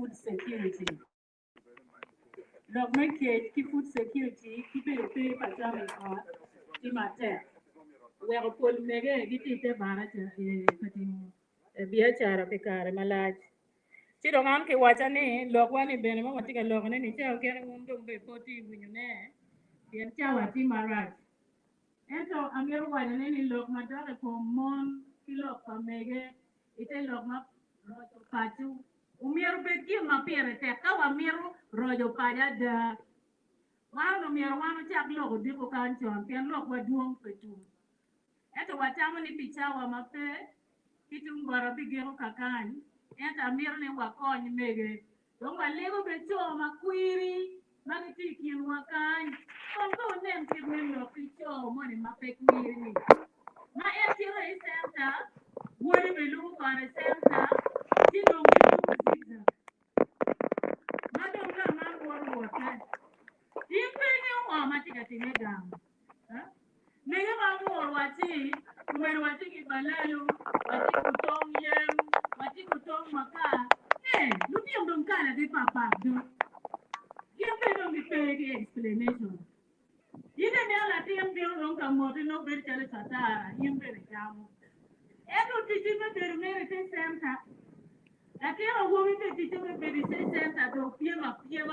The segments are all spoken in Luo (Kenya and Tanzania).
food security. Log make ki food security ki be pe pa jam ko ti mate. We are pol mege giti te barata kati biya chara pe kare malaj. Ci do ngam ke wacha ni log wani bene ma wati ka log ne ni cha ke ngundo be poti winyune. Yen cha wati maraj. Ento amir wani ni log ma dare ko mon kilo pa mege ite log ma rojo pachu umir be ki ma pere te ka wa miru rojo paja da wano mir wano chak log di ko kan chon pen log wa duong petu ento watamu ni picha wa mape kitung bara bigero kakan ento amir ni wa kony mege don wa lego be cho ma kwiri magiti kin wa kan ko nem ki men lo ki cho mo ni mape kwiri ni ma etiro isenta wori be lu ko na senta ti do mi lu zigza ma do ga ma wor ta impenye wa matika tinegam nege mamor wati kumer wati ki balalu wati kutong yem wati kutong maka luti yom kana de papa do yembe no mi pege explanation yine ne ala tem de no ka moti no ber chale satara yembe ne jamu eto titi me ber mere te senta akira wo mi te titi me ber te senta do piema koyo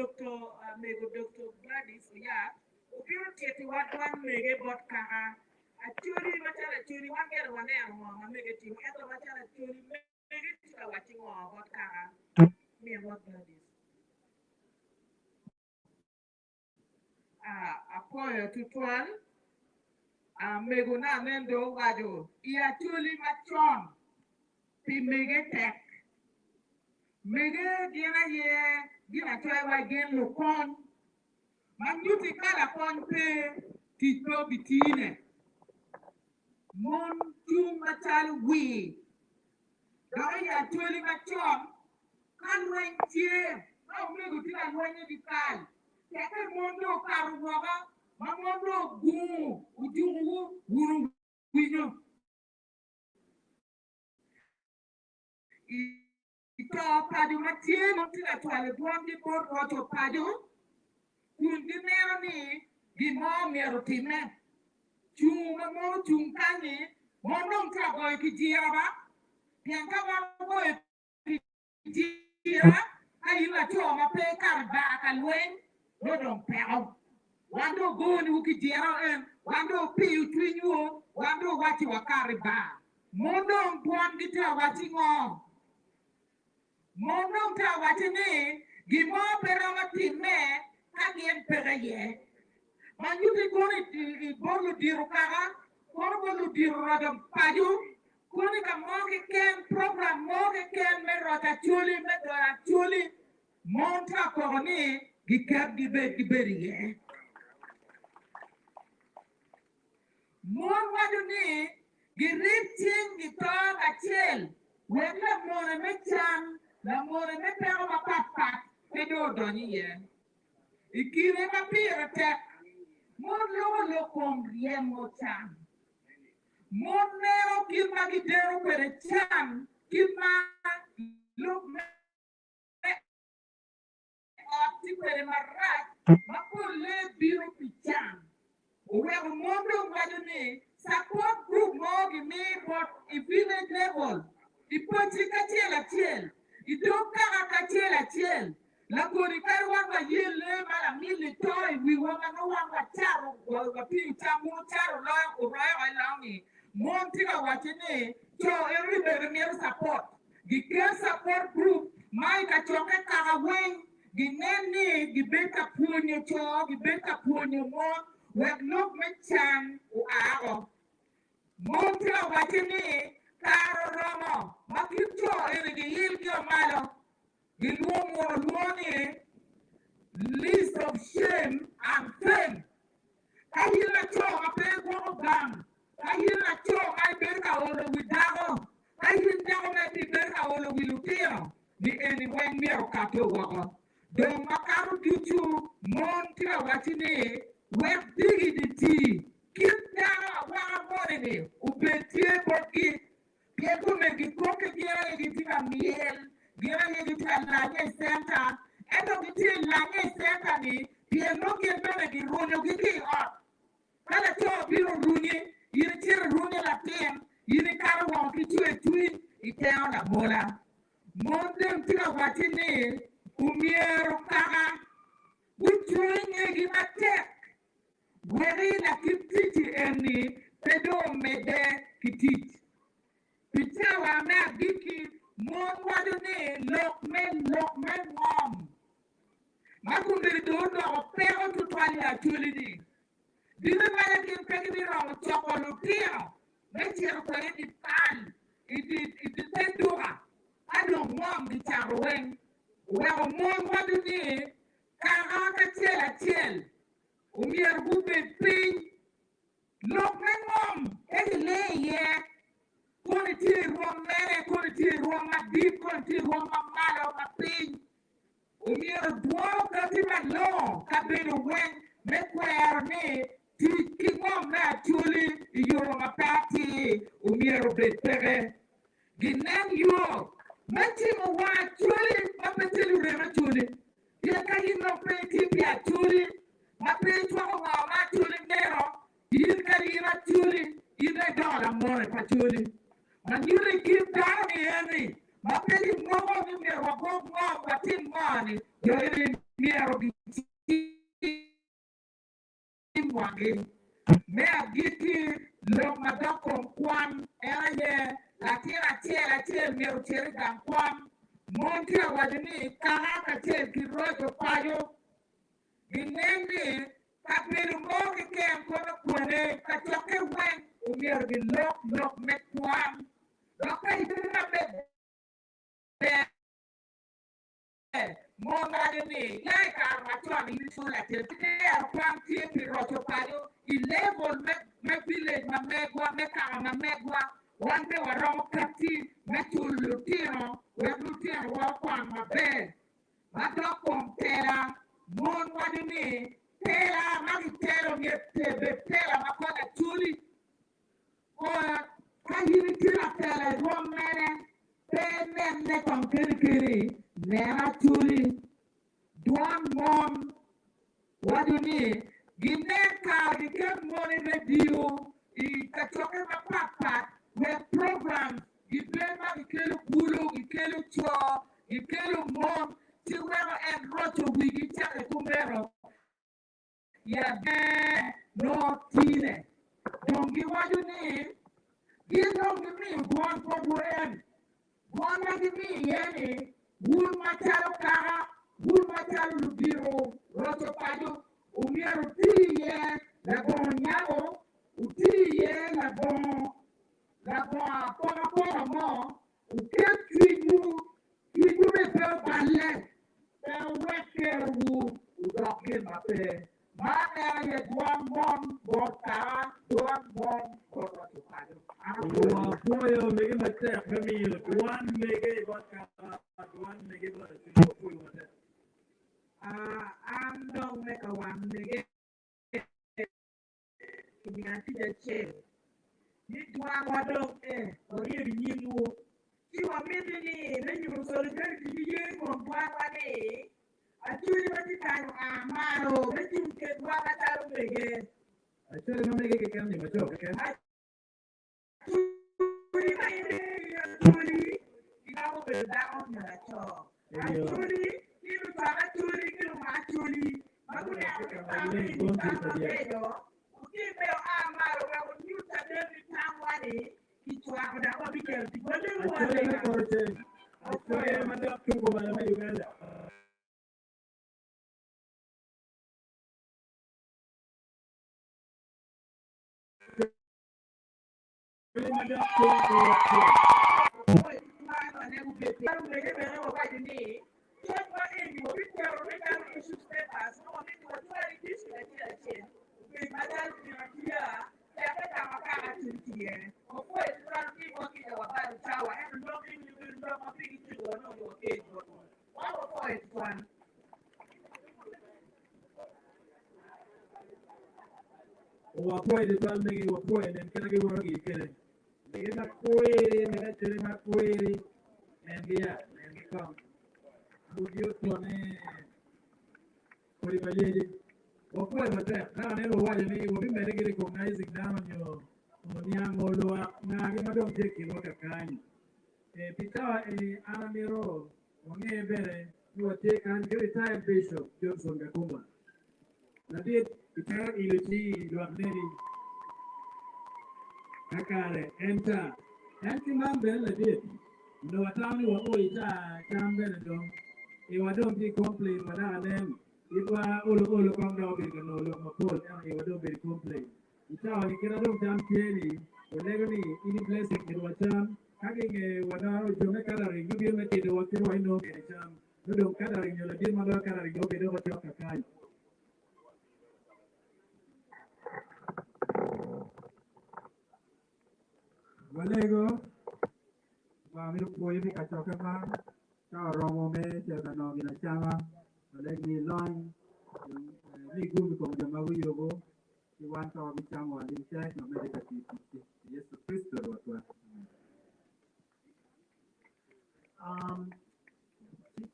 Dr. Gladys ya ukiru tieti watwan mege bot kaha achuri machara achuri wangere wane angwa mege tim eto machara achuri mege tika wachingwa bot kaha me what Gladys apoyo tutwan mego na nendo wajo ia chuli machon pi mege tek mege diana ye gina choy wa gen lukon manyuti kala kon pe tito bitine mon tum matal wi do ya chuli machon kan wentie au mego tila wenye dikal teke mondo karu waga mamondo gu ujungu guru winyo ito padu matie tila twale bondi bor roto padu kundi nero ni di mo mero time chunga mo chungkani mondo kagoy kijira ba pianka wa boy kijira ayila choma pe karba kalwen no peo wando goni ukijira wando piu twinyo wando wati wakariba mondo bondi ta wati ngo mondo ta wati ni gimo pero matime kagien peraye manyuti goni bolu diru kaga bolu diru radam paju kuni ka moke ken program moke ken me rota chuli me dora chuli monta koni gikab giberiye mon waduni giripting gitor achel wela mona mechan la mona metero mapapa pedo doniye ikire mapira te mon lo kom riemo chan mon nero kirma gidero pere chan kirma look opti pere marat makole biro pichan we have mondo waduni support group mo gi me but if village level ipoti katiel idoka katiel la kori kar wanga yele mala mili toy we wanga no wanga charo wa pi tamu charo la ko ra langi monti ga watini to everybody me support the care support group mai ka choke karaweng gineni gibeta punyo cho gibeta punyo mo wek lok mechan uaro montra wachini karo romo makito ene gihil kyo malo giluomo luoni list of shame and fame kahila cho apego gam kahila cho ay berka olo widago kahila na di berka olo wilutino ni eni wen miero kato wako do makaru tuchu montra wachini wek digi di ti kitara waka morene ubetie boki Piego me gikoke gira gitina miel gira gitina lanye center eto gitina lanye center ni piego girbene girunyo giki ot kala to biro runye yiri tira runye la tem yiri kara wong kichue tui iteo na mola mondem tira watine umiero kaka uchuenye gimatek gweri na kititi eni pedo mede kititi Pichawa na biki mon wadone lokmen ngom. Makumbi dodo opero tutwali atuli ni. Dime wala kimpegi ni rongo choko lupio. Mechiro kwa edi pan. Iti tendura. Ado ngom di charueng. Wero mon wadone karaka tiel. Umier gube ping. Lokmen ngom. Edi leye. Kone tiri ruang mere, kone tiri ruang madip, kone tiri ruang mamalo, maping. Umiero duo kati malo, kabino wen, mekwere ne, ti kingom na chuli, iyoro mapati, umiero betere. Ginen yo, machimo wa chuli, mapetilu rema chuli. Tia kahino pe tipia chuli, mape chwako ngoma chuli nero, yin karira chuli, yin dola more pa chuli. Manjuri kim tani yani mapeli mwogo ni miero mwogo watin mwani yoyini miero mwagi mea giti lo madoko mkwan eye latina miero cheri gankwan montia wajini kahaka cheri kirojo payo ginendi kapiru mwogi ke mkono kwane kachoke wen umiero lok mekwan Loka hiduna Monga ni lai karmachwa ni sula tete akwam tipi rocho payo I level me village ma megwa me kama ma megwa wande waromo kati me tulutino we lutino wakwa ma be ma dokom tera mon wadini tera magi tero ni tebe tera ma kona tuli Kahiri kira tele romene pene ne kon kiri nera chuli duan mon waduni gine ka gike moni radio I kachoke ma papa we program giplema gikelu kulu gikelu cho gikelu mon tiwero en rocho wigi chake kumero ya no tine dongi waduni Gino give me one for Buren. One give me any. Wool Matalo Kara, Wool Matalo Lubiro, Roto Pado, Umiero Tia, La Bonyabo, Utia, La Pona Mo, who kept you repair by left. There were care who got him up there. My area, one, Bota, one, Roto Pado. Apoyo mege mate family one mege vodka one mege vodka apoyo mate I'm don't make a one mege kinyati de che ni twa wado ori bi nyimu ti wa mede ni na nyu so le kan ti ye ko twa wa ni aturi ba ti kan amaro be ti ke twa ka taru mege achore no mege ke kan ni macho ke go by the Uganda. Wapoe the time making wapoe and can I get work again? They get a query and that's a query and yeah, and become. Would you tell me? What if I did it? Wapoe was that. Now, never watch me. Will be better recognizing down your young or lower. Now, I don't take you look at kind. Peter and Aramiro, on a better, you will take and get a time bishop, Johnson Gakuma. Now, did Peter Iluchi, you are ready. Kakare, enter. Anti-Mambel did. No, a town you were always a Chamberlain. You were don't be complain, but I them. It was all come down with the no look of Paul, and you were don't be complain. It's how you cannot do jam clearly. When legally, any blessing in what jam, having a one Jamaica, you be met the water, I know, jam. No, don't cut in your dear mother, carrying your bed over your kind. Valego, Mammy Boy, Kachokaman, Romo, Jaganong in a chama, let me line, Nigu become the Maruyogo, you want to be chama, in check, no medical yes, the priest or what.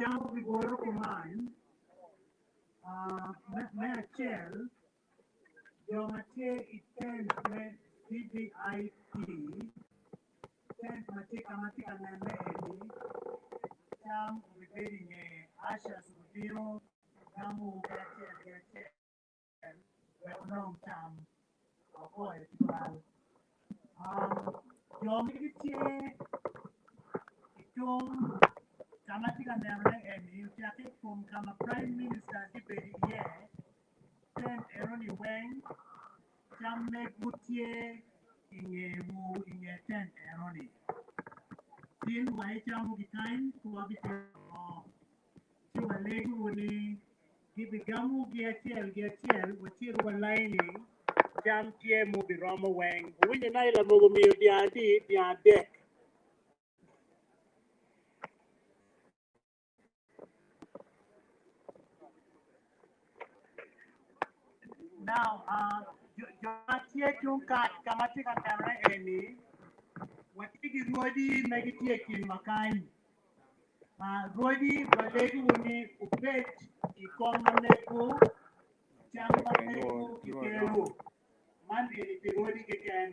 Chama before command, Machel, Yomate, it can CDIP, then Matika Name, Tam repairing Asha Subiro, Tamu Gatia, well-known Tam, or poet. Yomiti, Itum, Tamatika Name, and you take it from Kama Prime Minister Debate here, then Eroni Wang. Some make Gutier in a tent, Eroni. Still, why jam the time to have it to a lady would give a gamu get with you were lining, jam tear movie Rama Wang, when the night of Mogomio, the idea, the deck. Now, Jomatia Junkat, Kamatika Tara Eni, what is Rodi Medicating Makai? Rodi, Valedi Wuni, Upet, Economico, Champa, Kikero, Monday, the Rodi again.